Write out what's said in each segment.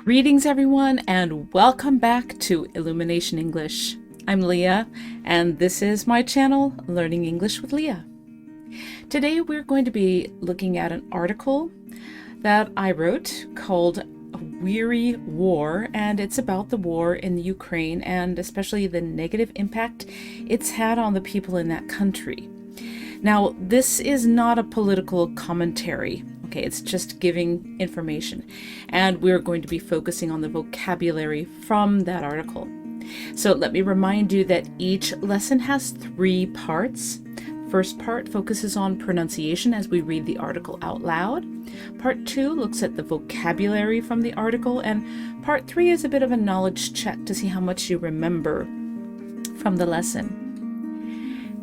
Greetings everyone and welcome back to Illumination English. I'm Leah and this is my channel, Learning English with Leah. Today we're going to be looking at an article that I wrote called Weary War, and it's about the war in the Ukraine and especially the negative impact it's had on the people in that country. Now, this is not a political commentary. Okay, it's just giving information, and we're going to be focusing on the vocabulary from that article. So let me remind you that each lesson has 3 parts. First part focuses on pronunciation as we read the article out loud. Part 2 looks at the vocabulary from the article, and part 3 is a bit of a knowledge check to see how much you remember from the lesson.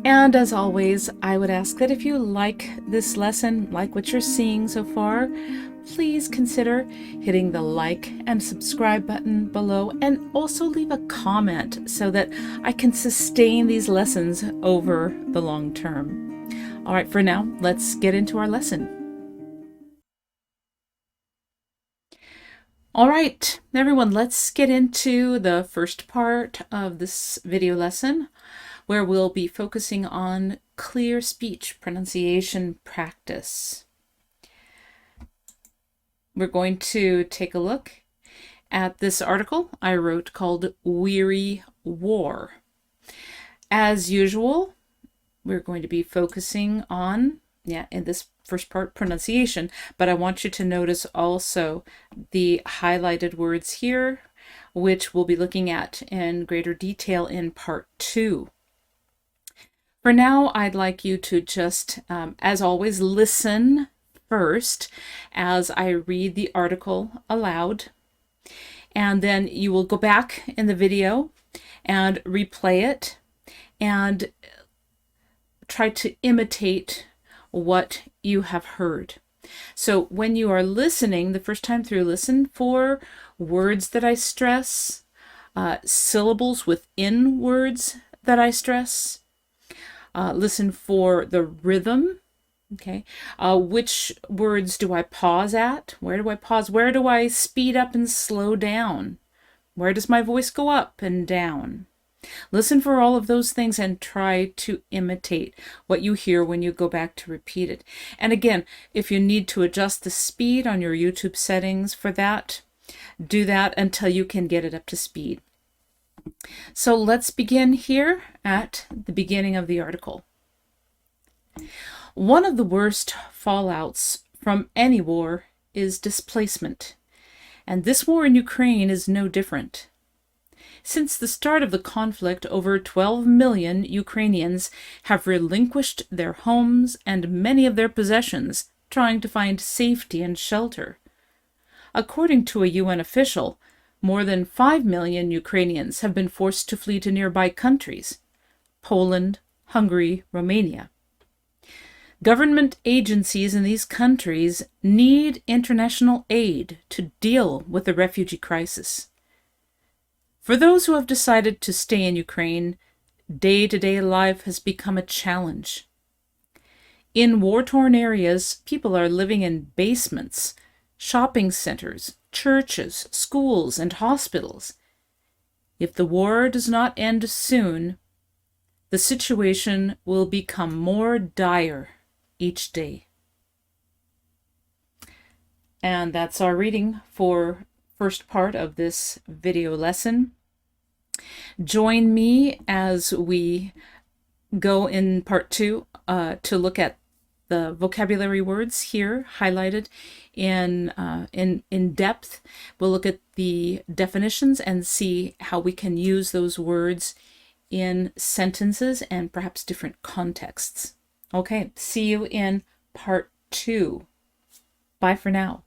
And as always, I would ask that if you like this lesson, like what you're seeing so far, please consider hitting the like and subscribe button below, and also leave a comment so that I can sustain these lessons over the long term. All right, for now, let's get into our lesson. All right, everyone, let's get into the first part of this video lesson, where we'll be focusing on clear speech pronunciation practice. We're going to take a look at this article I wrote called Weary War. As usual, we're going to be focusing on, in this first part, pronunciation, but I want you to notice also the highlighted words here, which we'll be looking at in greater detail in part 2. For now, I'd like you to just, as always, listen first as I read the article aloud, and then you will go back in the video and replay it and try to imitate what you have heard. So when you are listening the first time through, listen for words that I stress, syllables within words that I stress. Listen for the rhythm, okay? Which words do I pause at? Where do I pause? Where do I speed up and slow down? Where does my voice go up and down? Listen for all of those things and try to imitate what you hear when you go back to repeat it. And again, if you need to adjust the speed on your YouTube settings for that, do that until you can get it up to speed. So let's begin here at the beginning of the article. One of the worst fallouts from any war is displacement, and this war in Ukraine is no different. Since the start of the conflict, over 12 million Ukrainians have relinquished their homes and many of their possessions, trying to find safety and shelter. According to a UN official, more than 5 million Ukrainians have been forced to flee to nearby countries: Poland, Hungary, Romania. Government agencies in these countries need international aid to deal with the refugee crisis. For those who have decided to stay in Ukraine, day-to-day life has become a challenge. In war-torn areas, people are living in basements, shopping centers, churches, schools, and hospitals. If the war does not end soon, the situation will become more dire each day. And that's our reading for first part of this video lesson. Join me as we go in part 2 to look at the vocabulary words here highlighted in depth. We'll look at the definitions and see how we can use those words in sentences and perhaps different contexts. Okay, see you in part 2. Bye for now.